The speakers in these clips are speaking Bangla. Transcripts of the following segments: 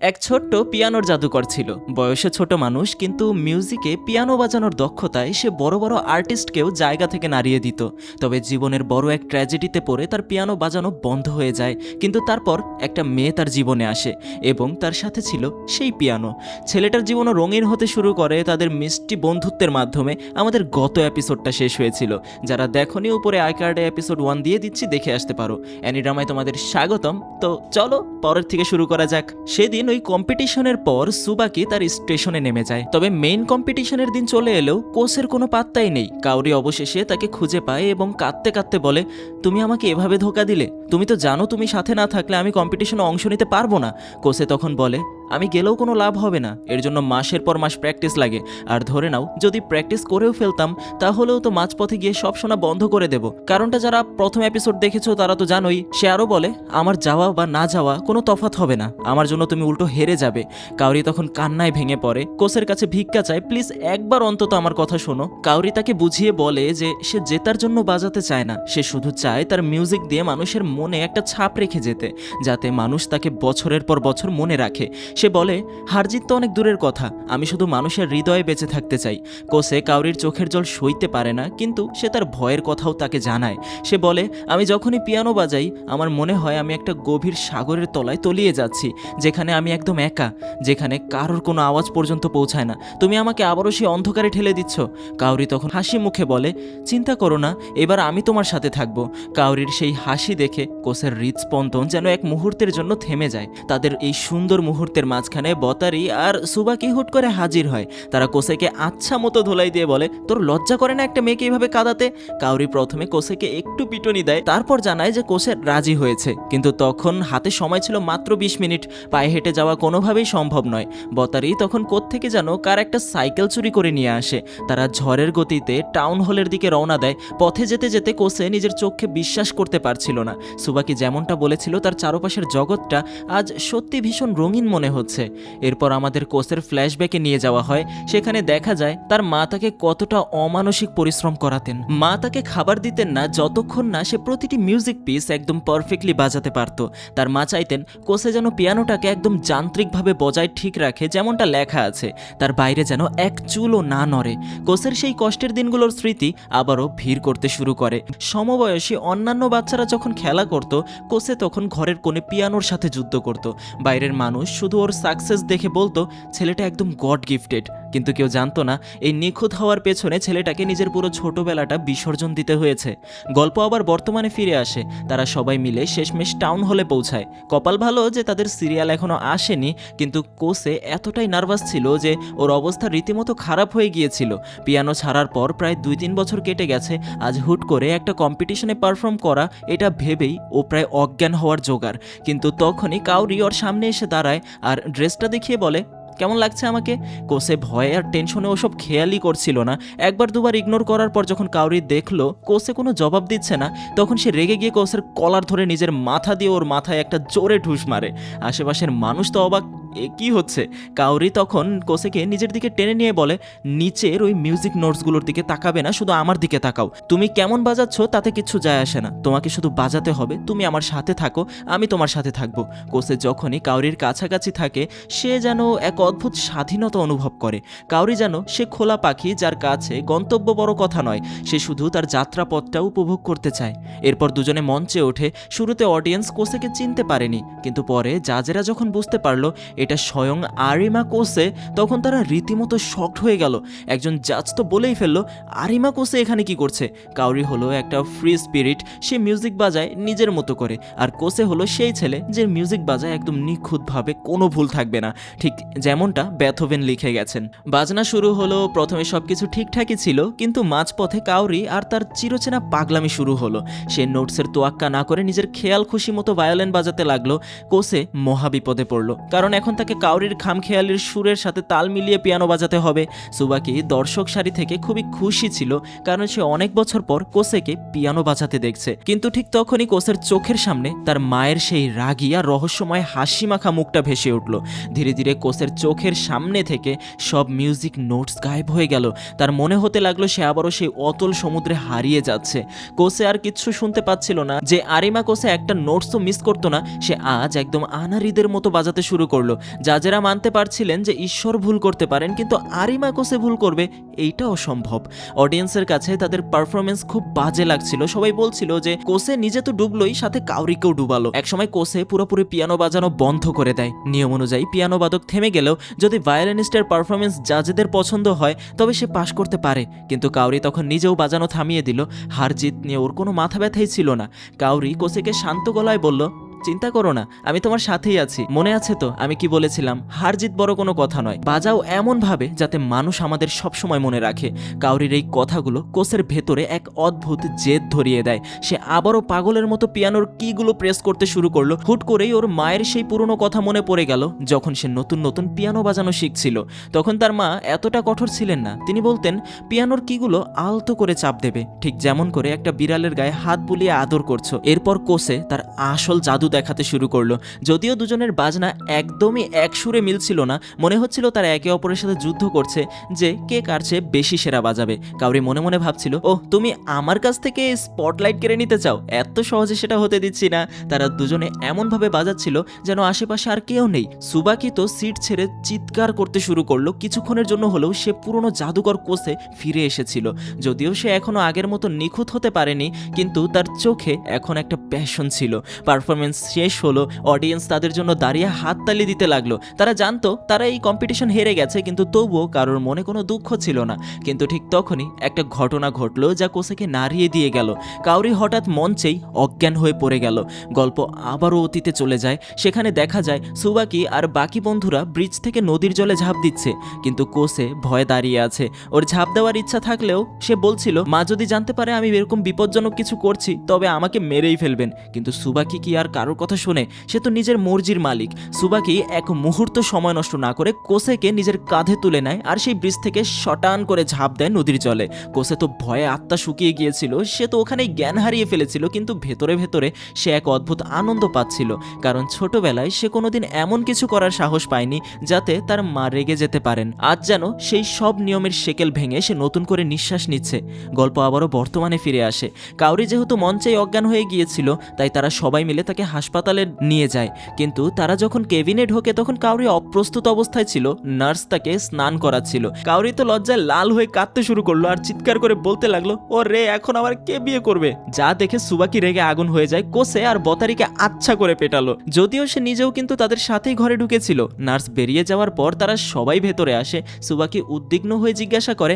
এক ছোট্ট পিয়ানোর জাদুকর ছিল। বয়সে ছোট মানুষ, কিন্তু মিউজিকে পিয়ানো বাজানোর দক্ষতায় সে বড় বড় আর্টিস্টকেও জায়গা থেকে নাড়িয়ে দিত। তবে জীবনের বড় এক ট্র্যাজেডিতে পড়ে তার পিয়ানো বাজানো বন্ধ হয়ে যায়। কিন্তু তারপর একটা মেয়ে তার জীবনে আসে এবং তার সাথে ছিল সেই পিয়ানো। ছেলেটার জীবনও রঙিন হতে শুরু করে তাদের মিষ্টি বন্ধুত্বের মাধ্যমে। আমাদের গত এপিসোডটা শেষ হয়েছিল। যারা দেখনি, উপরে আই কার্ডে এপিসোড 1 দিয়ে দিচ্ছি, দেখে আসতে পারো। অ্যানিড্রামায় তোমাদের স্বাগতম। তো চলো পরের থেকে শুরু করা যাক। সেদিন ওই কম্পিটিশনের পর সুবাকি তার স্টেশনে নেমে যায়। তবে মেইন কম্পিটিশনের দিন চলে এলেও কোসের কোনো পাত্তাই নেই। কাউরি অবশেষে তাকে খুঁজে পায় এবং কাঁদতে কাঁদতে বলে, তুমি আমাকে এভাবে ধোকা দিলে। তুমি তো জানো তুমি সাথে না থাকলে আমি কম্পিটিশনে অংশ নিতে পারবো না। কোসে তখন বলে, আমি গেলেও কোনো লাভ হবে না, এর জন্য মাসের পর মাস প্র্যাকটিস লাগে। আর ধরে নাও যদি প্র্যাকটিস করেও ফেলতাম তাহলেও তো মাঝপথে গিয়ে সব শোনা বন্ধ করে দেব। কারণটা যারা প্রথম এপিসোড দেখেছো তারা তো জানোই। সে আরও বলে, আমার যাওয়া বা না যাওয়া কোনো তফাৎ হবে না, আমার জন্য তুমি উল্টো হেরে যাবে। কাউরি তখন কান্নায় ভেঙে পড়ে, কোসের কাছে ভিক্ষা চায়, প্লিজ একবার অন্তত আমার কথা শোনো। কাউরি তাকে বুঝিয়ে বলে যে সে জেতার জন্য বাজাতে চায় না, সে শুধু চায় তার মিউজিক দিয়ে মানুষের মনে একটা ছাপ রেখে যেতে, যাতে মানুষ তাকে বছরের পর বছর মনে রাখে। সে বলে, হারজিত তো অনেক দূরের কথা, আমি শুধু মানুষের হৃদয়ে বেঁচে থাকতে চাই। কোসে কাউরির চোখের জল সইতে পারে না, কিন্তু সে তার ভয়ের কথাও তাকে জানায়। সে বলে, আমি যখনই পিয়ানো বাজাই আমার মনে হয় আমি একটা গভীর সাগরের তলায় তলিয়ে যাচ্ছি, যেখানে আমি একদম একা, যেখানে কারোর কোনো আওয়াজ পর্যন্ত পৌঁছায় না। তুমি আমাকে আবারও সেই অন্ধকারে ঠেলে দিচ্ছ। কাউরি তখন হাসি মুখে বলে, চিন্তা করো না, এবার আমি তোমার সাথে থাকবো। কাউরির সেই হাসি দেখে কোসের হৃদস্পন্দন যেন এক মুহূর্তের জন্য থেমে যায়। তাদের এই সুন্দর মুহূর্তের মাঝখানে বতারি আর সুবাকি হুট করে হাজির হয়। তারা কোসেকে আচ্ছা মতো ধোলাই দিয়ে বলে, তোর লজ্জা করে না একটা মেয়েকে এইভাবে কাঁদাতে? কাউরি প্রথমে কোসেকে একটু পিটুনি দেয়, তারপর জানায় যে কোসে রাজি হয়েছে। কিন্তু তখন হাতে সময় ছিল মাত্র 20 মিনিট, পায়ে হেঁটে যাওয়া কোনোভাবেই সম্ভব নয়। বতারি তখন কোত্থেকে যেন কার একটা সাইকেল চুরি করে নিয়ে আসে। তারা ঝড়ের গতিতে টাউন হলের দিকে রওনা দেয়। পথে যেতে যেতে কোসে নিজের চোখকে বিশ্বাস করতে পারছিল না। সুবাকি যেমনটা বলেছিল তার চারপাশের জগৎটা আজ সত্যি ভীষণ রঙিন মনে হচ্ছে। এরপর আমাদের কোসের ফ্ল্যাশব্যাকে নিয়ে যাওয়া হয়। সেখানে দেখা যায় তার মা তাকে কতটা অমানসিক পরিশ্রম করাতেন। মা তাকে খাবার দিতেন না যতক্ষণ না সে প্রতিটি মিউজিক পিস একদম পারফেক্টলি বাজাতে পারত। তার মা চাইতেন কোসে যেন পিয়ানোটাকে একদম যান্ত্রিকভাবে বজায় ঠিক রাখে, যেমনটা লেখা আছে, তার বাইরে যেন এক চুলও না নড়ে। কোসের সেই কষ্টের দিনগুলোর স্মৃতি আবারও ভিড় করতে শুরু করে। সমবয়সী অন্যান্য বাচ্চারা যখন খেলা করত, কোসে তখন ঘরের কোণে পিয়ানোর সাথে যুদ্ধ করত। বাইরের মানুষ শুধু ওর সাকসেস দেখে বলতো, ছেলেটা একদম গড গিফটেড। কিন্তু কেউ জানতো না এই নিখুঁত হওয়ার পেছনে ছেলেটাকে নিজের পুরো ছোটবেলাটা বিসর্জন দিতে হয়েছে। গল্প আবার বর্তমানে ফিরে আসে। তারা সবাই মিলে শেষমেশ টাউন হলে পৌঁছায়। কপাল ভালো যে তাদের সিরিয়াল এখনো আসেনি, কিন্তু কোসে এতটাই নার্ভাস ছিল যে ওর অবস্থা রীতিমতো খারাপ হয়ে গিয়েছিল। পিয়ানো ছাড়ার পর প্রায় 2-3 বছর কেটে গেছে। আজ হুট করে একটা কম্পিটিশনে পারফর্ম করা, এটা ভেবেই ও প্রায় অজ্ঞান হওয়ার জোগাড়। কিন্তু তখনই কাউরি ওর সামনে এসে দাঁড়ায় আর ড্রেসটা দেখিয়ে বলে, কেমন লাগছে আমাকে? কোসে ভয়ে আর টেনশনে ওসব খেয়ালই করছিল না। একবার দুবার ইগনোর করার পর যখন কাউরি দেখলো কোসে কোনো জবাব দিচ্ছে না, তখন সে রেগে গিয়ে কোসের কলার ধরে নিজের মাথা দিয়ে ওর মাথায় একটা জোরে ঠুস মারে। আশেপাশের মানুষ তো অবাক, এ কি হচ্ছে? কাউরি তখন কোসেকে নিজের দিকে টেনে নিয়ে বলে, নিচের ওই মিউজিক নোটসগুলোর দিকে তাকাবে না, শুধু আমার দিকে তাকাও। তুমি কেমন বাজাচ্ছ তাতে কিচ্ছু যায় আসে না, তোমাকে শুধু বাজাতে হবে। তুমি আমার সাথে থাকো, আমি তোমার সাথে থাকবো। কোসে যখনই কাউরির কাছাকাছি থাকে সে যেন এক অদ্ভুত স্বাধীনতা অনুভব করে। কাউরি যেন সে খোলা পাখি যার কাছে গন্তব্য বড় কথা নয়, সে শুধু তার যাত্রাপথটা উপভোগ করতে চায়। এরপর দুজনে মঞ্চে ওঠে। শুরুতে অডিয়েন্স কোসেকে চিনতে পারেনি, কিন্তু পরে জাজেরা যখন বুঝতে পারলো এটা স্বয়ং আরিমা কোসে, তখন তারা রীতিমতো শকড হয়ে গেল। একজন জাজ তো বলেই ফেললো, আরিমা কোসে এখানে কি করছে? কাউরি হলো একটা ফ্রি স্পিরিট, সে মিউজিক বাজায় নিজের মতো করে। আর কোসে হলো সেই ছেলে যে মিউজিক বাজায় একদম নিখুঁতভাবে, কোনো ভুল থাকবে না, ঠিক যেমনটা বেথোভেন লিখে গেছেন। বাজনা শুরু হলো। প্রথমে সবকিছু ঠিকঠাকই ছিল, কিন্তু মাঝপথে কাউরি আর তার চিরচেনা পাগলামি শুরু হলো। সে নোটসের তোয়াক্কা না করে নিজের খেয়াল খুশি মতো ভায়োলিন বাজাতে লাগলো। কোসে মহাবিপদে পড়লো, কারণ এখন তাকে কাউরির খামখেয়ালির সুরের সাথে তাল মিলিয়ে পিয়ানো বাজাতে হবে। সুবাকি দর্শক সারি থেকে খুবই খুশি ছিল, কারণ সে অনেক বছর পর কোসেকে পিয়ানো বাজাতে দেখছে। কিন্তু ঠিক তখনই কোসের চোখের সামনে তার মায়ের সেই রাগী আর রহস্যময় হাসি মাখা মুখটা ভেসে উঠল। ধীরে ধীরে কোসের চোখের সামনে থেকে সব মিউজিক নোটস গায়েব হয়ে গেল। তার মনে হতে লাগলো সে আবারও সেই অতল সমুদ্রে হারিয়ে যাচ্ছে। কোসে আর কিচ্ছু শুনতে পাচ্ছিল না। যে আরিমা কোসে একটা নোটসও মিস করতো না, সে আজ একদম আনারিদের মতো বাজাতে শুরু করলো। জাজেরা মানতে পারছিলেন যে ঈশ্বর ভুল করতে পারেন, কিন্তু আরিমা কোসে ভুল করবে এইটা অসম্ভব। অডিয়েন্সের কাছে তাদের পারফরমেন্স খুব বাজে লাগছিল। সবাই বলছিল যে কোসে নিজে তো ডুবলোই, সাথে কাউরিকেও ডুবালো। একসময় কোসে পুরোপুরি পিয়ানো বাজানো বন্ধ করে দেয়। নিয়ম অনুযায়ী পিয়ানো বাদক থেমে গেলেও যদি ভায়োলিনিস্টের পারফরমেন্স জাজেদের পছন্দ হয় তবে সে পাশ করতে পারে, কিন্তু কাউরি তখন নিজেও বাজানো থামিয়ে দিল। হার জিত নিয়ে ওর কোনো মাথা ব্যথাই ছিল না। কাউরি কোসেকে শান্ত গলায় বলল, চিন্তা করো না, আমি তোমার সাথেই আছি। মনে আছে তো আমি কি বলেছিলাম, হার জিত বড় কোনো কথা নয়, বাজাও এমন ভাবে যাতে মানুষ আমাদের সবসময় মনে রাখে। কাউরির এই কথাগুলো কোসের ভেতরে এক অদ্ভুত জেদ ধরিয়ে দেয়। সে আবারও পাগলের মতো পিয়ানোর কিগুলো প্রেস করতে শুরু করলো। হুট করেই ওর মায়ের সেই পুরনো কথা মনে পড়ে গেল। যখন সে নতুন নতুন পিয়ানো বাজানো শিখছিল তখন তার মা এতটা কঠোর ছিলেন না। তিনি বলতেন পিয়ানোর কিগুলো আলতো করে চাপ দেবে, ঠিক যেমন করে একটা বিড়ালের গায়ে হাত বুলিয়ে আদর করছো। এরপর কোসে তার আসল জাদু দেখাতে শুরু করলো। যদিও দুজনের বাজনা একদমই এক সুরে মিলছিল না, মনে হচ্ছিল তারা একে অপরের সাথে যুদ্ধ করছে যে কে কার চেয়ে বেশি সেরা বাজাবে। কাউরি মনে মনে ভাবছিল, ও তুমি আমার কাছ থেকে স্পটলাইট কেড়ে নিতে চাও, এত সহজে সেটা হতে দিচ্ছি না। তারা দুজনে এমনভাবে বাজাচ্ছিল যেন আশেপাশে আর কেউ নেই। সুবাকি তো সিট ছেড়ে চিৎকার করতে শুরু করলো। কিছুক্ষণের জন্য হলেও সে পুরনো জাদুকর কোসে ফিরে এসেছিল। যদিও সে এখনো আগের মতো নিখুঁত হতে পারেনি, কিন্তু তার চোখে এখন একটা প্যাশন ছিল। পারফরমেন্স শেষ হলো, অডিয়েন্স তাদের জন্য দাঁড়িয়ে হাততালি দিতে লাগলো। তারা জানতো তারা এই কম্পিটিশন হেরে গেছে, কিন্তু তবুও কারোর মনে কোনো দুঃখ ছিল না। কিন্তু ঠিক তখনই একটা ঘটনা ঘটলো যা কোসেকে নাড়িয়ে দিয়ে গেল। কাউরি হঠাৎ মঞ্চেই অজ্ঞান হয়ে পড়ে গেল। গল্প আবারও অতীতে চলে যায়। সেখানে দেখা যায় সুবাকি আর বাকি বন্ধুরা ব্রিজ থেকে নদীর জলে ঝাঁপ দিচ্ছে, কিন্তু কোসে ভয়ে দাঁড়িয়ে আছে। ওর ঝাঁপ দেওয়ার ইচ্ছা থাকলেও সে বলছিল, মা যদি জানতে পারে আমি এরকম বিপজ্জনক কিছু করছি তবে আমাকে মেরেই ফেলবেন। কিন্তু সুবাকি কি আর কারোর কথা শুনে? সে তো নিজের মর্জির মালিক। সুবাকি এক মুহূর্ত সময় নষ্ট না করে কোসেকে নিজের কাঁধে তুলে নেয় আর সেই ব্রিজ থেকে শটান করে ঝাঁপ দেয় নদীর জলে। কোসে তো ভয়ে আত্মা শুকিয়ে গিয়েছিল, সে তো ওখানেই জ্ঞান হারিয়ে ফেলেছিল, কিন্তু ভেতরে ভেতরে সে এক অদ্ভুত আনন্দ পাচ্ছিল, কারণ ছোটবেলায় সে কোনোদিন এমন কিছু করার সাহস পায়নি যাতে তার মা রেগে যেতে পারেন। আজ যেন সেই সব নিয়মের শেকেল ভেঙে সে নতুন করে নিঃশ্বাস নিচ্ছে। গল্প আবারও বর্তমানে ফিরে আসে। কাউরি যেহেতু মঞ্চেই অজ্ঞান হয়ে গিয়েছিল তাই তারা সবাই মিলে তাকে হাসপাতালে নিয়ে যায়, কিন্তু তারা যখন কেবিনে ঢোকে তখন কাউরি অপ্রস্তুত অবস্থায় ছিল। নার্স তাকে স্নান করাচ্ছিল। কাউরি তো লজ্জায় লাল হয়ে কাঁদতে শুরু করলো আর চিৎকার করে বলতে লাগলো, ও রে, এখন আমার কে বিয়ে করবে? যা দেখে সুবাকি রেগে আগুন হয়ে যায়। কোসে আর বতারিকে আচ্ছা করে পেটালো। যদিও সে নিজেও কিন্তু তাদের সাথেই ঘরে ঢুকেছিল। নার্স বেরিয়ে যাওয়ার পর তারা সবাই ভেতরে আসে। সুবাকি উদ্বিগ্ন হয়ে জিজ্ঞাসা করে,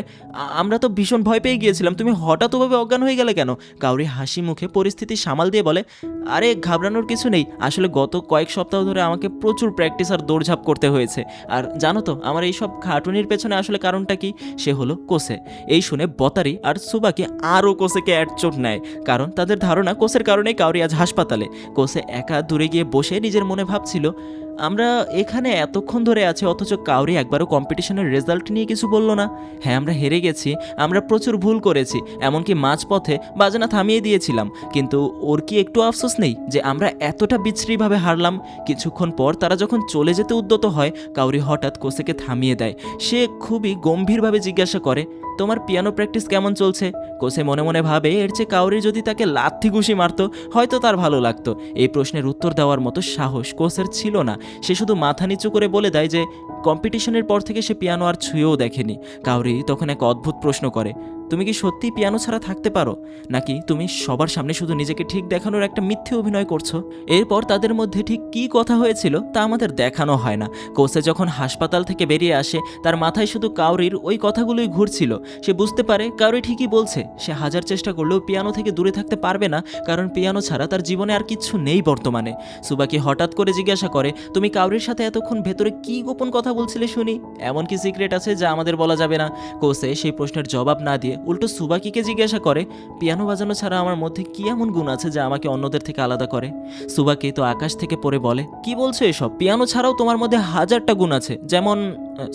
আমরা তো ভীষণ ভয় পেয়ে গিয়েছিলাম, তুমি হঠাৎ ওভাবে অজ্ঞান হয়ে গেলে কেন? কাউরি হাসি মুখে পরিস্থিতি সামাল দিয়ে বলে, আরে ঘাবড়ানোর কিছু নেই, আসলে গত কয়েক সপ্তাহ ধরে আমাকে প্রচুর প্র্যাকটিস আর দৌড়ঝাঁপ করতে হয়েছে। আর জানো তো আমার এই সব খাটুনির পেছনে আসলে কারণটা কি? সে হলো কোসে। এই শুনে বতারি আর সুবাকি আরও কোসেকে একচোট নেয়, কারণ তাদের ধারণা কোসের কারণেই কাউরি আজ হাসপাতালে। কোসে একা দূরে গিয়ে বসে নিজের মনে ভাবছিল, আমরা এখানে এতক্ষণ ধরে আছি অথচ কাউরি একবারও কম্পিটিশনের রেজাল্ট নিয়ে কিছু বললো না। হ্যাঁ, আমরা হেরে গেছি, আমরা প্রচুর ভুল করেছি, এমনকি মাঝপথে বাজনা থামিয়ে দিয়েছিলাম, কিন্তু ওর কি একটু আফসোস নেই যে আমরা এতটা বিশ্রীভাবে হারলাম? কিছুক্ষণ পর তারা যখন চলে যেতে উদ্যত হয় কাউরি হঠাৎ কোসেকে থামিয়ে দেয়। সে খুবই গম্ভীরভাবে জিজ্ঞাসা করে, তোমার পিয়ানো প্র্যাকটিস কেমন চলছে? কোসে মনে মনে ভাবে এর চেয়ে কাউরি যদি তাকে লাথি ঘুষি মারতো হয়তো তার ভালো লাগতো। এই প্রশ্নের উত্তর দেওয়ার মতো সাহস কোসের ছিল না। সে শুধু মাথা নিচু করে বলে দেয় যে কম্পিটিশনের পর থেকে সে পিয়ানো আর ছুঁয়েও দেখেনি। কাউরি তখন এক অদ্ভুত প্রশ্ন করে, তুমি কি সত্যি পিয়ানো ছাড়া থাকতে পারো, নাকি তুমি সবার সামনে শুধু নিজেকে ঠিক দেখানোর একটা মিথ্যে অভিনয় করছো? এরপর তাদের মধ্যে ঠিক কী কথা হয়েছিল তা আমাদের দেখানো হয় না। কোসে যখন হাসপাতাল থেকে বেরিয়ে আসে তার মাথায় শুধু কাউরির ওই কথাগুলোই ঘুরছিল। সে বুঝতে পারে কাউরি ঠিকই বলছে, সে হাজার চেষ্টা করলেও পিয়ানো থেকে দূরে থাকতে পারবে না, কারণ পিয়ানো ছাড়া তার জীবনে আর কিচ্ছু নেই বর্তমানে। সুবাকি হঠাৎ করে জিজ্ঞাসা করে, তুমি কাউরির সাথে এতক্ষণ ভেতরে কি গোপন কথা বলছিলে শুনি? এমন কি সিক্রেট আছে যা আমাদের বলা যাবে না? কোসে সেই প্রশ্নের জবাব না দিয়ে উল্টো সুবাকিকে জিজ্ঞাসা করে, পিয়ানো বাজানো ছাড়া আমার মধ্যে কি এমন গুণ আছে যা আমাকে অন্যদের থেকে আলাদা করে? সুবাকি তো আকাশ থেকে পড়ে বলে, কি বলছো এসব? পিয়ানো ছাড়াও তোমার মধ্যে হাজারটা গুণ আছে, যেমন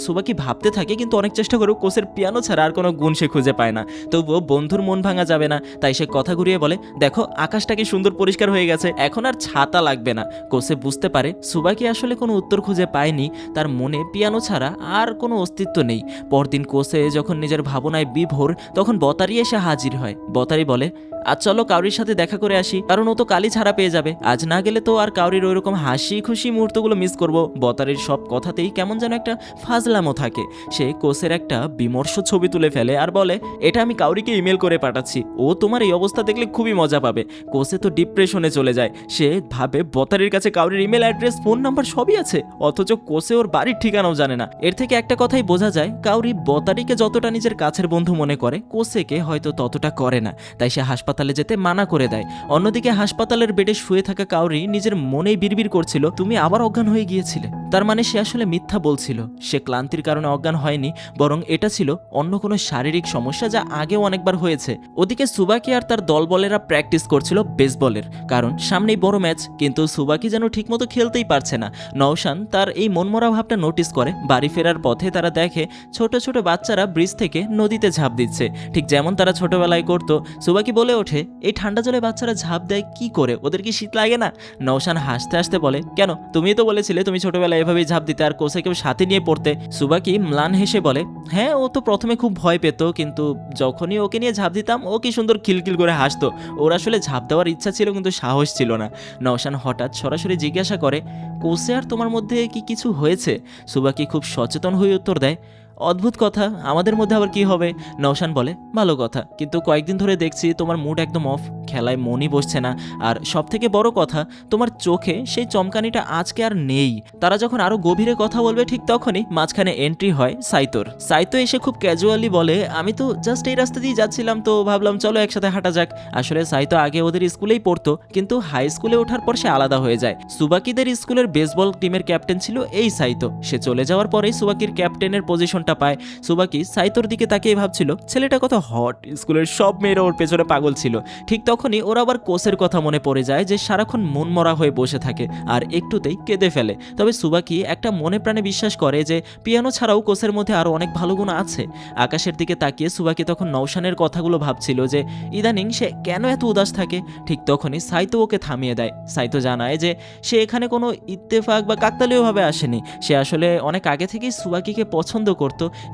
সুবাকি ভাবতে থাকে, কিন্তু অনেক চেষ্টা করেও কোসের পিয়ানো ছাড়া আর কোনো গুণ সে খুঁজে পায় না। তবুও বন্ধুর মন ভাঙা যাবে না, তাই সে কথা ঘুরিয়ে বলে, দেখো আকাশটা কি সুন্দর পরিষ্কার হয়ে গেছে, এখন আর ছাতা লাগবে না। কোসে বুঝতে পারে সুবাকি আসলে কোনো উত্তর খুঁজে পায়নি, তার মনে পিয়ানো ছাড়া আর কোনো অস্তিত্ব নেই। পরদিন কোসে যখন নিজের ভাবনায় বিভোর তখন বতারি এসে হাজির হয়। বতারি বলে, আজ চলো কাউরির সাথে দেখা করে আসি, কারণ ও তো কালই ছাড়া পেয়ে যাবে। আজ না গেলে তো আর কাউরির ওইরকম হাসি খুশি মুহূর্তগুলো মিস করব। বতারির সব কথাতেই কেমন যেন একটা ফাজলামো থাকে। সে কোসের একটা বিমর্ষ ছবি তুলে ফেলে আর বলে, এটা আমি কাউরিকে ইমেল করে পাঠাচ্ছি, ও তোমার এই অবস্থা দেখলে খুবই মজা পাবে। কোসে তো ডিপ্রেশনে চলে যায়। সে ভাবে বতারির কাছে কাউরির ইমেল অ্যাড্রেস, ফোন নাম্বার সবই আছে, অথচ কোসে ওর বাড়ির ঠিকানাও জানে না। এর থেকে একটা কথাই বোঝা যায়, কাউরি বতারিকে যতটা নিজের কাছের বন্ধু মনে করে, কোসেকে হয়তো ততটা করে না। তাই সে হাসপাতালে যেতে মানা করে দেয়। অন্যদিকে হাসপাতালের বেডে শুয়ে থাকা কাউরি নিজের মনেই বিড়বিড় করছিল, তুমি আবার অজ্ঞান হয়ে গিয়েছিলে। তার মানে সে আসলে মিথ্যা বলছিল। সে ক্লান্তির কারণে অজ্ঞান হয়নি, বরং এটা ছিল অন্য কোনো শারীরিক সমস্যা যা আগেও অনেকবার হয়েছে। ওদিকে সুবাকি আর তার দলবলেরা প্র্যাকটিস করছিল বেসবলের, কারণ সামনেই বড় ম্যাচ। কিন্তু সুবাকি যেন ঠিকমতো খেলতেই পারছে না। নওশান তার এই মনমরা ভাবটা নোটিস করে। বাড়ি ফেরার পথে তারা দেখে ছোট ছোট বাচ্চারা ব্রিজ থেকে নদীতে ঝাঁপ দিচ্ছে, ঠিক যেমন তারা ছোটবেলায় করত। সুবাকি বলে ওঠে, এই ঠান্ডা জলে বাচ্চারা ঝাঁপ দেয় কি করে, ওদের কি শীত লাগে না? নওশান হাসতে হাসতে বলে, কেন, তুমিই তো বলেছিলে তুমি ছোটবেলায় এভাবেই ঝাঁপ দিতে আর কোসেকেও সাথে নিয়ে পড়তে। সুবাকি ম্লান হেসে বলে, হ্যাঁ, ও তো প্রথমে খুব ভয় পেত, কিন্তু যখনই ওকে নিয়ে ঝাঁপ দিতাম ও কি সুন্দর খিলখিল করে হাসতো। ওর আসলে ঝাঁপ দেওয়ার ইচ্ছা ছিল কিন্তু সাহস ছিল না। নওশান হঠাৎ সরাসরি জিজ্ঞাসা করে, কোসে আর তোমার মধ্যে কি কিছু হয়েছে? সুবাকি খুব সচেতন হয়ে উত্তর দেয়, অদ্ভুত কথা, আমাদের মধ্যে আবার কি হবে? নওশান বলে, ভালো কথা, কিন্তু কয়েকদিন ধরে দেখছি তোমার মুড একদম অফ, খেলায় মনই বসছে না, আর সব থেকে বড় কথা, তোমার চোখে সেই চমকানিটা আজকে আর নেই। তারা যখন আরো গভীরে কথা বলবে ঠিক তখনই মাঝখানে এন্ট্রি হয় সাইতোর। সাইতো এসে খুব ক্যাজুয়ালি বলে, আমি তো জাস্ট এই রাস্তা দিয়ে যাচ্ছিলাম, তো ভাবলাম চলো একসাথে হাঁটা যাক। আসলে সাইতো আগে ওদের স্কুলেই পড়তো, কিন্তু হাই স্কুলে ওঠার পর সে আলাদা হয়ে যায়। সুবাকিদের স্কুলের বেসবল টিমের ক্যাপ্টেন ছিল এই সাইতো। সে চলে যাওয়ার পরেই সুবাকির ক্যাপ্টেনের পজিশন পায়। সুবাকি সাইতোর দিকে তাকিয়ে ভাবছিল, ছেলেটা কত হট, স্কুলের সব মেয়েরা ওর পেছনে পাগল ছিল। ঠিক তখনই ওর আবার কোসের কথা মনে পড়ে যায়, যে সারাক্ষণ মন মরা হয়ে বসে থাকে আর একটুতেই কেঁদে ফেলে। তবে সুবাকি একটা মনে প্রাণে বিশ্বাস করে যে পিয়ানো ছাড়াও কোসের মধ্যে আরো অনেক ভালো গুণ আছে। আকাশের দিকে তাকিয়ে সুবাকি তখন নওশানের কথাগুলো ভাবছিল, যে ইদানিং সে কেন এত উদাস থাকে। ঠিক তখনই সাইতো ওকে থামিয়ে দেয়। সাইতো জানায় যে সে এখানে কোনো ইত্তেফাক বা কাকতালীয়ভাবে আসেনি, সে আসলে অনেক আগে থেকেই সুবাকিকে পছন্দ করত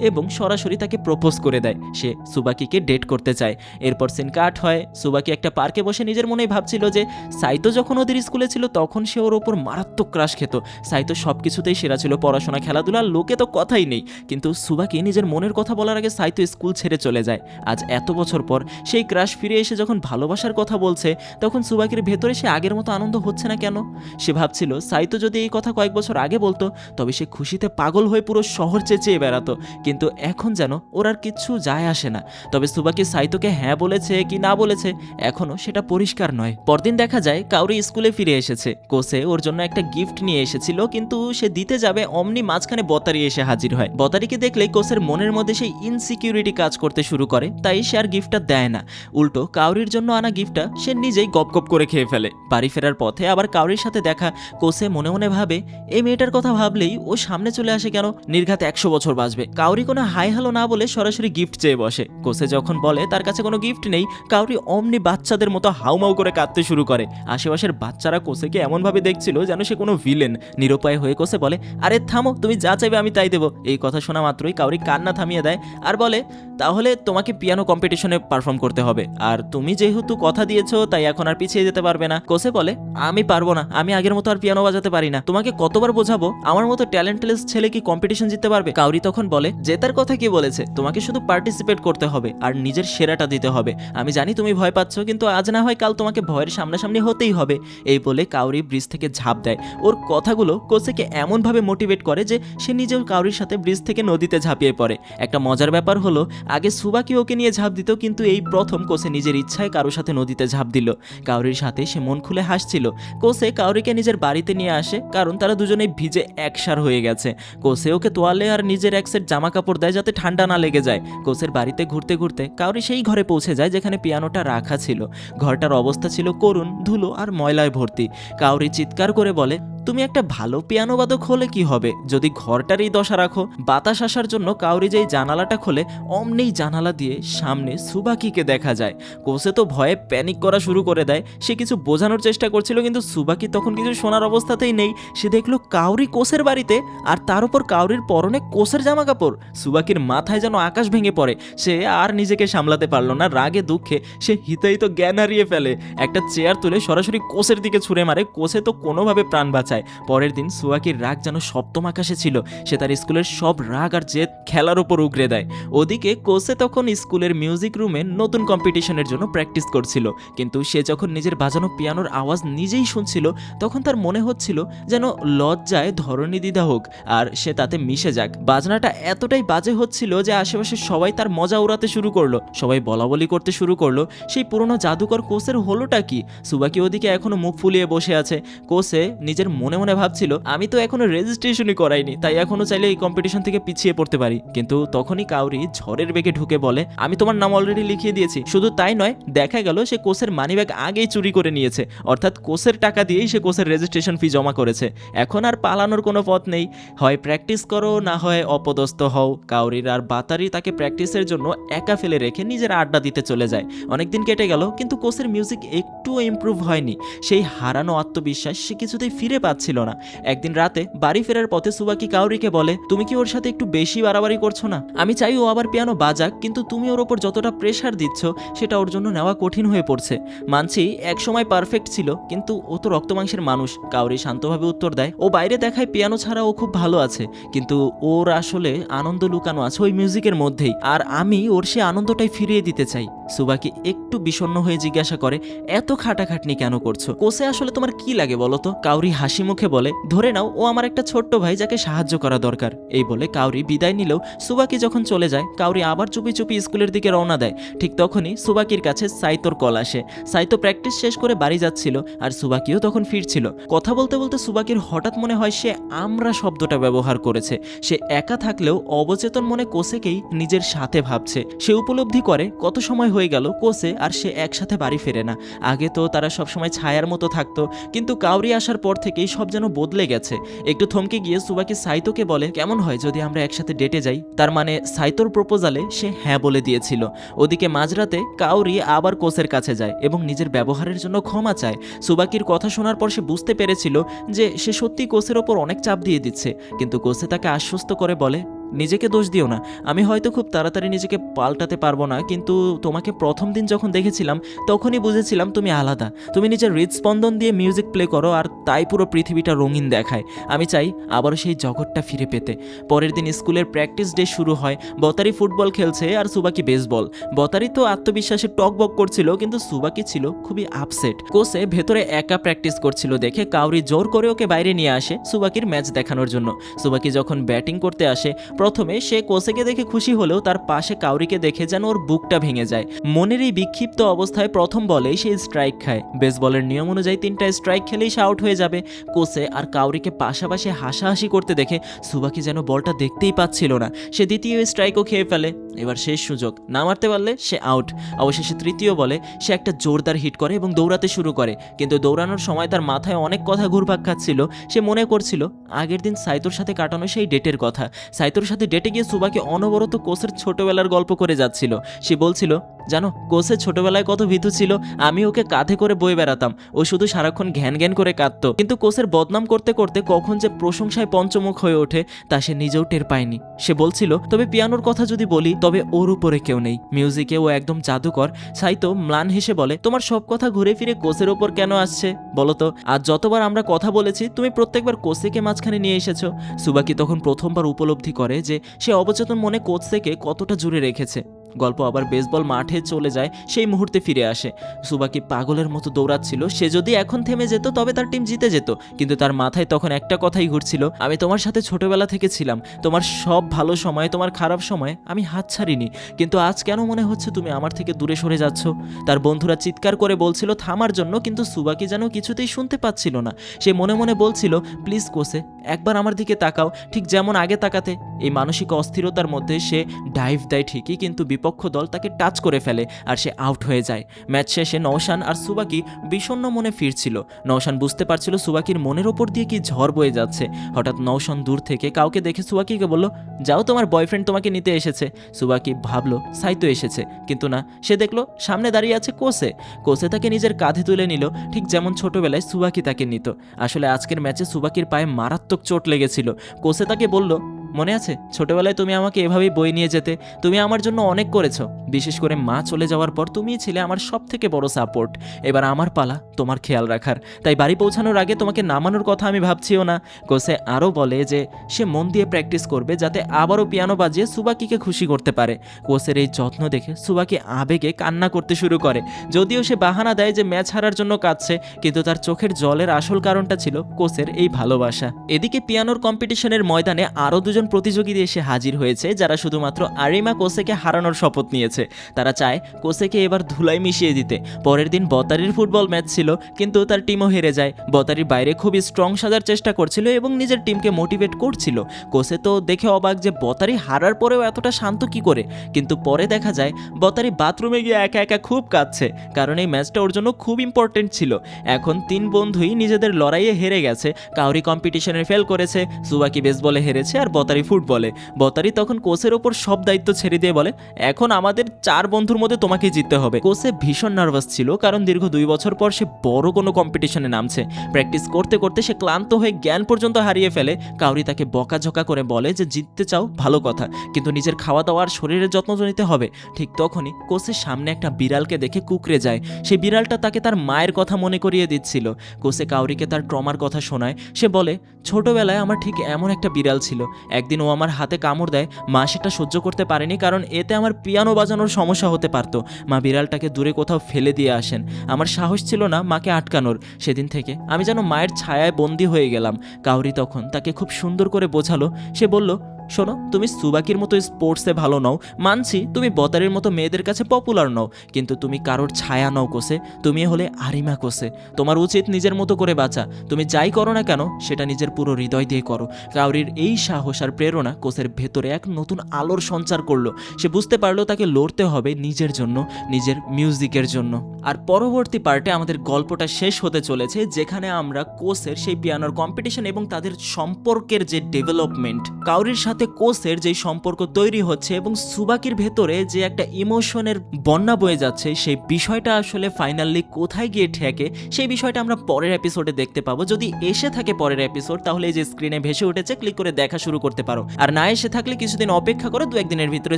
এবং সরাসরি তাকে প্রপোজ করে দেয়। সে সুবাকিকে ডেট করতে চায়। এরপর সিন কাট হয়। সুবাকি একটা পার্কে বসে নিজের মনেই ভাবছিল যে সাইতো যখন ওদের স্কুলে ছিল তখন সে ওর ওপর মারাত্মক ক্রাশ খেত। সাইতো সব কিছুতেই সেরা ছিল, পড়াশোনা, খেলাধুলা, লোকে তো কথাই নেই। কিন্তু সুবাকি নিজের মনের কথা বলার আগে সাইতো স্কুল ছেড়ে চলে যায়। আজ এত বছর পর সেই ক্রাশ ফিরে এসে যখন ভালোবাসার কথা বলছে, তখন সুবাকির ভেতরে সে আগের মতো আনন্দ হচ্ছে না কেন। সে ভাবছিল সাইতো যদি এই কথা কয়েক বছর আগে বলতো, তবে সে খুশিতে পাগল হয়ে পুরো শহর চেঁচিয়ে বেড়াতো। কিন্তু এখন যেন ওর আর কিচ্ছু যায় আসে না। তবে সুবাকি সাইতোকে হ্যাঁ বলেছে কি না বলেছে এখনো সেটা পরিষ্কার নয়। পরদিন দেখা যায় কাউরি স্কুলে ফিরে এসেছে। কোসে ওর জন্য একটা গিফট নিয়ে এসেছিল, কিন্তু সে দিতে যাবে অমনি মাঝখানে বতারি এসে হাজির হয়। বতারিকে দেখলে কোসের মনের মধ্যে সেই ইনসিকিউরিটি কাজ করতে শুরু করে, তাই সে আর গিফটটা দেয় না। উল্টো কাউরির জন্য আনা গিফটটা সে নিজেই গপ গপ করে খেয়ে ফেলে। বাড়ি ফেরার পথে আবার কাউরির সাথে দেখা। কোসে মনে মনে ভাবে, এই মেয়েটার কথা ভাবলেই ও সামনে চলে আসে কেন, নির্ঘাত 100 বছর বাঁচবে। কাউরি কোনো হাই হ্যালো না বলে সরাসরি গিফট চেয়ে বসে। কোসে যখন বলে তার কাছে কোনো গিফট নেই, কাউরি অমনি বাচ্চাদের মতো হাউমাউ করে কাঁদতে শুরু করে। আশেপাশের বাচ্চারা কোসেকে এমনভাবে দেখছিল যেন সে কোনো ভিলেন। নিরুপায় হয়ে কোসে বলে, আরে থামো, তুমি যা চাইবে আমি তাই দেবো। এই কথা শোনা মাত্রই কাউরি কান্না থামিয়ে দেয় আর বলে, তাহলে তোমাকে পিয়ানো কম্পিটিশনে পারফর্ম করতে হবে, আর তুমি যেহেতু কথা দিয়েছো তাই এখন আর পিছিয়ে যেতে পারবে না। কোসে বলে, আমি পারবো না, আমি আগের মতো আর পিয়ানো বাজাতে পারি না। তোমাকে কতবার বোঝাবো, আমার মতো ট্যালেন্টলেস ছেলে কি কম্পিটিশন জিততে পারবে? কাউরি তখন বলে, জেতার কথা কি বলেছে, তোমাকে শুধু পার্টিসিপেট করতে হবে আর নিজের সেরাটা দিতে হবে। আমি জানি তুমি ভয় পাচ্ছ, কিন্তু আজ না হয় কাল তোমাকে ভয়ের সামনাসামনি হতেই হবে। এই বলে কাউরি ব্রিজ থেকে ঝাঁপ দেয়। ওর কথাগুলো কোসেকে এমনভাবে মোটিভেট করে যে সে নিজেও কাউরির সাথে ব্রিজ থেকে নদীতে ঝাঁপিয়ে পড়ে। একটা মজার ব্যাপার হলো, আগে সুবাকি ওকে নিয়ে ঝাঁপ দিত, কিন্তু এই প্রথম কোসে নিজের ইচ্ছায় কারোর সাথে নদীতে ঝাঁপ দিল। কাউরির সাথে সে মন খুলে হাসছিল। কোসে কাউরিকে নিজের বাড়িতে নিয়ে আসে, কারণ তারা দুজনেই ভিজে একসার হয়ে গেছে। কোসে ওকে তোয়ালে আর নিজের এক সেট জামা কাপড় দেয় যাতে ঠান্ডা না লেগে যায়। কোসের বাড়িতে ঘুরতে ঘুরতে কাউরি সেই ঘরে পৌঁছে যায় যেখানে পিয়ানোটা রাখা ছিল। ঘরটার অবস্থা ছিল করুণ, ধুলো আর ময়লায় ভর্তি। কাউরি চিৎকার করে বলে, তুমি একটা ভালো পিয়ানো বাদক হলে কি হবে যদি ঘরটারই দশা রাখো। বাতাস আসার জন্য কাউরি যেই জানালাটা খোলে অমনেই জানালা দিয়ে সামনে সুবাকিকে দেখা যায়। কোসে তো ভয়ে প্যানিক করা শুরু করে দেয়। সে কিছু বোঝানোর চেষ্টা করছিল কিন্তু সুবাকি তখন কিছু শোনার অবস্থাতেই নেই। সে দেখলো কাউরি কোসের বাড়িতে, আর তার উপর কাউরির পরনে কোসের জামা কাপড়। সুবাকির মাথায় যেন আকাশ ভেঙে পড়ে। সে আর নিজেকে সামলাতে পারলো না, রাগে দুঃখে সে হিতাহিত জ্ঞান হারিয়ে ফেলে। একটা চেয়ার তুলে সরাসরি কোসের দিকে ছুঁড়ে মারে। কোসে তো কোনোভাবে প্রাণ বাঁচায়। পরের দিন সুবাকির রাগ যেন সপ্তম আকাশে ছিল। সে তার স্কুলের সব রাগ আর জেদ খেলার উপর উগরে দেয়। ওদিকে কোসে তখন স্কুলের মিউজিক রুমে নতুন কম্পিটিশনের জন্য প্র্যাকটিস করছিল। কিন্তু সে যখন নিজের বাজানো পিয়ানোর আওয়াজ নিজেই শুনছিল তখন তার মনে হচ্ছিল যেন লজ্জায় ধরণী দ্বিধা হোক আর সে তাতে মিশে যাক। বাজনাটা এতটাই বাজে হচ্ছিল যে আশেপাশে সবাই তার মজা উড়াতে শুরু করলো, সবাই বলাবলি করতে শুরু করলো সেই পুরনো জাদুকর কোসের হলোটা কি। সুবাকি ওদিকে এখনো মুখ ফুলিয়ে বসে আছে। কোসে নিজের মনে মনে ভাবছিল আমি তো এখনো রেজিস্ট্রেশনই করাইনি, তাই এখনো চাইলে এই কম্পিটিশন থেকে পিছিয়ে পড়তে পারি। কিন্তু তখনই কাউরি ঝড়ের বেগে ঢুকে বলে আমি তোমার নাম অলরেডি লিখিয়ে দিয়েছি। শুধু তাই নয়, দেখা গেল সে কোসের মানিব্যাগ আগেই চুরি করে নিয়েছে, অর্থাৎ কোসের টাকা দিয়েই সে কোসের রেজিস্ট্রেশন ফি জমা করেছে। এখন আর পালানোর কোনো পথ নেই, হয় প্র্যাকটিস করো না হয় অপদস্থ হও। কাউরির আর বাতারি তাকে প্র্যাকটিসের জন্য একা ফেলে রেখে নিজের আড্ডা দিতে চলে যায়। অনেকদিন কেটে গেল কিন্তু কোসের মিউজিক একটুও ইমপ্রুভ হয়নি। সেই হারানো আত্মবিশ্বাস সে কিছুতেই ফিরে পাচ্ছিল না। একদিন রাতে বাড়ি ফেরার পথে সুবাকি কাউরিকে বলে তুমি কি ওর সাথে একটু বেশি বাড়াবাড়ি করছো না? আমি চাই ও আবার পিয়ানো বাজাক, কিন্তু তুমি ওর ওপর যতটা প্রেশার দিচ্ছ সেটা ওর জন্য নেওয়া কঠিন হয়ে পড়ছে। মানছি একসময় পারফেক্ট ছিল, কিন্তু ও তো রক্তমাংসের মানুষ। কাউরি শান্তভাবে উত্তর দেয় ও বাইরে দেখায় পিয়ানো ছাড়া ও খুব ভালো আছে, কিন্তু ওর আসলে আনন্দ লুকানো আছে ওই মিউজিকের মধ্যেই, আর আমি ওর সে আনন্দটাই ফিরিয়ে দিতে চাই। সুবাকি একটু বিষণ্ণ হয়ে জিজ্ঞাসা করে এত খাটাখাটনি কেন করছো? কোসে আসলে তোমার কি লাগে বলো তো? কাউরি হাসি মুখে বলে ধরে নাও ও আমার একটা ছোট্ট ভাই যাকে সাহায্য করা দরকার। এই বলে কাউরি বিদায় নিলেও সুবাকি যখন চলে যায় কাউরি আবার চুপি চুপি স্কুলের দিকে রওনা দেয়। ঠিক তখনই সুবাকির কাছে সাইতোর কল আসে। সাইতো প্র্যাকটিস শেষ করে বাড়ি যাচ্ছিল আর সুবাকিও তখন ফিরছিল। কথা বলতে বলতে সুবাকির হঠাৎ মনে হয় সে আমরা শব্দটা ব্যবহার করেছে। সে একা থাকলেও অবচেতন মনে কোসেকেই নিজের সাথে ভাবছে। সে উপলব্ধি করে কত সময় হয়ে গেল কোসে আর সে একসাথে বাড়ি ফেরে না। আগে তো তারা সবসময় ছায়ার মতো থাকতো, কিন্তু কাউরি আসার পর থেকেই সব যেন বদলে গেছে। একটু থমকে গিয়ে সুবাকি সাইতোকে বলে কেমন হয় যদি আমরা একসাথে ডেটে যাই? তার মানে সাইতোর প্রপোজালে সে হ্যাঁ বলে দিয়েছিল। ওদিকে মাঝরাতে কাউরি আবার কোসের কাছে যায় এবং নিজের ব্যবহারের জন্য ক্ষমা চায়। সুবাকির কথা শোনার পর সে বুঝতে পেরেছিল যে সে সত্যি কোসের ওপর অনেক চাপ দিয়ে দিচ্ছে, কিন্তু কোসে তাকে আশ্বস্ত করে বলে নিজেকে দোষ দিও না। আমি হয়তো খুব তাড়াতাড়ি নিজেকে পাল্টাতে পারবো না, কিন্তু তোমাকে প্রথম দিন যখন দেখেছিলাম তখনই বুঝেছিলাম তুমি আলাদা। তুমি নিজের হৃদস্পন্দন দিয়ে মিউজিক প্লে করো আর তাই পুরো পৃথিবীটা রঙিন দেখায়। আমি চাই আবারও সেই জগৎটা ফিরে পেতে। পরের দিন স্কুলের প্র্যাকটিস ডে শুরু হয়। বতারি ফুটবল খেলছে আর সুবাকি বেসবল। বতারি তো আত্মবিশ্বাসে টকবক করছিল, কিন্তু সুবাকি ছিল খুবই আপসেট। কোসে ভেতরে একা প্র্যাকটিস করছিল দেখে কাউরি জোর করে ওকে বাইরে নিয়ে আসে সুবাকির ম্যাচ দেখানোর জন্য। সুবাকি যখন ব্যাটিং করতে আসে প্রথমে সে কোসেকে দেখে খুশি হলেও তার পাশে কাউরিকে দেখে যেন ওর বুকটা ভেঙে যায়। মনের এই বিক্ষিপ্ত অবস্থায় প্রথম বলেই সে স্ট্রাইক খায়। বেসবলের নিয়ম অনুযায়ী 3টা স্ট্রাইক খেলেই সে আউট হয়ে যাবে। কোসে আর কাউরিকে পাশাপাশি হাসাহাসি করতে দেখে সুবাকি যেন বলটা দেখতেই পাচ্ছিল না। সে দ্বিতীয় স্ট্রাইকও খেয়ে ফেলে। এবার শেষ সুযোগ, না মারতে পারলে সে আউট। অবশেষে তৃতীয় বলে সে একটা জোরদার হিট করে এবং দৌড়াতে শুরু করে, কিন্তু দৌড়ানোর সময় তার মাথায় অনেক কথা ঘুরপাক খাচ্ছিল। সে মনে করছিল আগের দিন সাইতোর সাথে কাটানো সেই ডেটের কথা। সাইতোর সাথে ডেটে গিয়ে সুবাকি অনবরত কোসের ছোটবেলার গল্প করে যাচ্ছিল। সে বলছিল জানো কোসে ছোটবেলায় কত ভীতু ছিল, আমি ওকে কাঁধে করে বয়ে বেড়াতাম, ও শুধু সারাক্ষণ ঘ্যান ঘ্যান করে কাঁদতো। কিন্তু কোসের বদনাম করতে করতে কখন যে প্রশংসায় পঞ্চমুখ হয়ে ওঠে তা সে নিজেও টের পায়নি। সে বলছিল তবে পিয়ানোর কথা যদি বলি তবে ওর উপরে কেউ নেই, মিউজিকে ও একদম জাদুকর। সাইতো ম্লান হেসে বলে তোমার সব কথা ঘুরে ফিরে কোসের ওপর কেন আসছে বলো তো? আজ যতবার আমরা কথা বলেছি তুমি প্রত্যেকবার কোসেকে মাঝখানে নিয়ে এসেছো। সুবাকি তখন প্রথমবার উপলব্ধি করে যে সে অবচেতন মনে কোসেকে কতটা জুড়ে রেখেছে। গল্প আবার বেসবল মাঠে চলে যায়, সেই মুহূর্তে ফিরে আসে। সুবাকি পাগলের মতো দৌড়াচ্ছিল। সে যদি এখন থেমে যেত তবে তার টিম জিতে যেত, কিন্তু তার মাথায় তখন একটা কথাই ঘুরছিল, আমি তোমার সাথে ছোটবেলা থেকে ছিলাম, তোমার সব ভালো সময় তোমার খারাপ সময় আমি হাত ছাড়িনি, কিন্তু আজ কেন মনে হচ্ছে তুমি আমার থেকে দূরে সরে যাচ্ছ? তার বন্ধুরা চিৎকার করে বলছিল থামার জন্য, কিন্তু সুবাকি যেন কিছুতেই শুনতে পাচ্ছিল না। সে মনে মনে বলছিল প্লিজ কোসে একবার আমার দিকে তাকাও, ঠিক যেমন আগে তাকাতে। এই মানসিক অস্থিরতার মধ্যে সে ডাইভ দেয় ঠিকই, কিন্তু বিপক্ষ দল তাকে টাচ করে ফেলে আর সে আউট হয়ে যায়। ম্যাচ শেষে নওশান আর সুবাকি বিষণ্ণ মনে ফিরছিল। নওশান বুঝতে পারছিল সুবাকির মনের ওপর দিয়ে কি ঝড় বয়ে যাচ্ছে। হঠাৎ নওশান দূর থেকে কাউকে দেখে সুবাকিকে বলল, যাও, তোমার বয়ফ্রেন্ড তোমাকে নিতে এসেছে। সুবাকি ভাবলো সাইতো এসেছে, কিন্তু না, সে দেখলো সামনে দাঁড়িয়ে আছে কোসে। কোসে তাকে নিজের কাঁধে তুলে নিল, ঠিক যেমন ছোটবেলায় সুবাকি তাকে নিত। আসলে আজকের ম্যাচে সুবাকির পায়ে মারাত্মক চোট লেগেছিল। কোসে তাকে বলল, মনে আছে ছোটবেলায় তুমি আমাকে এভাবেই বই নিয়ে যেতে? তুমি আমার জন্য অনেক করেছো, বিশেষ করে মা চলে যাওয়ার পর তুমিই ছিলে আমার সব থেকে বড় সাপোর্ট। এবার আমার পালা তোমার খেয়াল রাখার, তাই বাড়ি পৌঁছানোর আগে তোমাকে নামানোর কথা আমি ভাবছিও না। কোসে আরও বলে যে সে মন দিয়ে প্র্যাকটিস করবে যাতে আবারও পিয়ানো বাজিয়ে সুবাকিকে খুশি করতে পারে। কোসের এই যত্ন দেখে সুবাকি আবেগে কান্না করতে শুরু করে। যদিও সে বাহানা দেয় যে ম্যাচ হারার জন্য কাঁদছে, কিন্তু তার চোখের জলের আসল কারণটা ছিল কোসের এই ভালোবাসা। এদিকে পিয়ানোর কম্পিটিশনের ময়দানে আরও দুজন প্রতিযোগী এসে হাজির হয়েছে, যারা শুধুমাত্র আরিমা কোসেকে হারানোর শপথ নিয়েছে। তারা চায় কোসেকে এবার ধুলাই মিশিয়ে দিতে। পরের দিন বতারির ফুটবল ম্যাচ ছিল, কিন্তু তার টিমও হেরে যায়। বতারির বাইরে খুবই স্ট্রং সাজার চেষ্টা করছিল এবং নিজের টিমকে মোটিভেট করছিল। কোসে তো দেখে অবাক যে বতারি হারার পরেও এতটা শান্ত কি করে, কিন্তু পরে দেখা যায় বতারি বাথরুমে গিয়ে একা একা খুব কাঁদছে, কারণ এই ম্যাচটা ওর জন্য খুব ইম্পর্টেন্ট ছিল। এখন তিন বন্ধুই নিজেদের লড়াইয়ে হেরে গেছে। কাউরি কম্পিটিশনে ফেল করেছে, সুবাকি বেসবলে হেরেছে, আর বতারি ফুটবলে। বতারি তখন কোসের ওপর সব দায়িত্ব ছেড়ে দিয়ে বলে, এখন আমাদের 4 বন্ধুর মধ্যে তোমাকে জিততে হবে। কোসে ভীষণ নার্ভাস ছিল, কারণ দীর্ঘ 2 বছর পর সে বড় কোনো কম্পিটিশনে নামছে। প্র্যাকটিস করতে করতে সে ক্লান্ত হয়ে জ্ঞান পর্যন্ত হারিয়ে ফেলে। কাউরি তাকে বকাঝকা করে বলে যে জিততে চাও ভালো কথা, কিন্তু নিজের খাওয়া দাওয়া আর শরীরের যত্ন তো নিতে হবে। ঠিক তখনই কোসের সামনে একটা বিড়ালকে দেখে কুকড়ে যায়। সেই বিড়ালটা তাকে তার মায়ের কথা মনে করিয়ে দিচ্ছিল। কোসে কাউরিকে তার ট্রমার কথা শোনায়। সে বলে, ছোটবেলায় আমার ঠিক এমন একটা বিড়াল ছিল। একদিন ও আমার হাতে কামড় দেয়। মা সেটা সহ্য করতে পারেনি, কারণ এতে আমার পিয়ানো বাজানোর সমস্যা হতে পারত। মা বিড়ালটাকে দূরে কোথাও ফেলে দিয়ে আসেন। আমার সাহস ছিল না মাকে আটকানোর। সেদিন থেকে আমি যেন মায়ের ছায়ায় বন্দী হয়ে গেলাম। কাউরি তখন তাকে খুব সুন্দর করে বোঝালো। সে বলল, শোনো, তুমি সুবাকির মতো স্পোর্টসে ভালো নও, মানছি তুমি বতারের মতো মেয়েদের কাছে পপুলার নও, কিন্তু তুমি কারোর ছায়া নও কোসে। তুমি হলে আরিমা কোসে। তোমার উচিত নিজের মতো করে বাঁচা। তুমি যাই করো না কেন সেটা নিজের পুরো হৃদয় দিয়ে করো। কাউরির এই সাহস আর প্রেরণা কোসের ভেতরে এক নতুন আলোর সঞ্চার করলো। সে বুঝতে পারলো তাকে লড়তে হবে নিজের জন্য, নিজের মিউজিকের জন্য। আর পরবর্তী পার্টে আমাদের গল্পটা শেষ হতে চলেছে, যেখানে আমরা কোসের সেই পিয়ানোর কম্পিটিশন এবং তাদের সম্পর্কের যে ডেভেলপমেন্ট, কাউরির সাথে কোসের যে সম্পর্ক তৈরি হচ্ছে এবং সুবাকির ভেতরে যে একটা ইমোশনের বন্যা বয়ে যাচ্ছে, সেই বিষয়টা আসলে ফাইনালি কোথায় গিয়ে ঠেকে, সেই বিষয়টা আমরা পরের এপিসোডে দেখতে পাবো। যদি এসে থাকে পরের এপিসোড, তাহলে এই যে স্ক্রিনে ভেসে উঠেছে ক্লিক করে দেখা শুরু করতে পারো। আর না এসে থাকলে কিছুদিন অপেক্ষা করো, 2-1 দিনের ভিতরে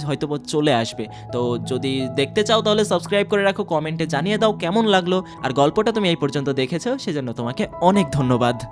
হয়তো চলে আসবে। তো যদি দেখতে চাও তাহলে সাবস্ক্রাইব করে রাখো, কমেন্টে জানিয়ে দাও কেমন লাগলো। আর গল্পটা তুমি এই পর্যন্ত দেখেছো সেজন্য তোমাকে অনেক ধন্যবাদ।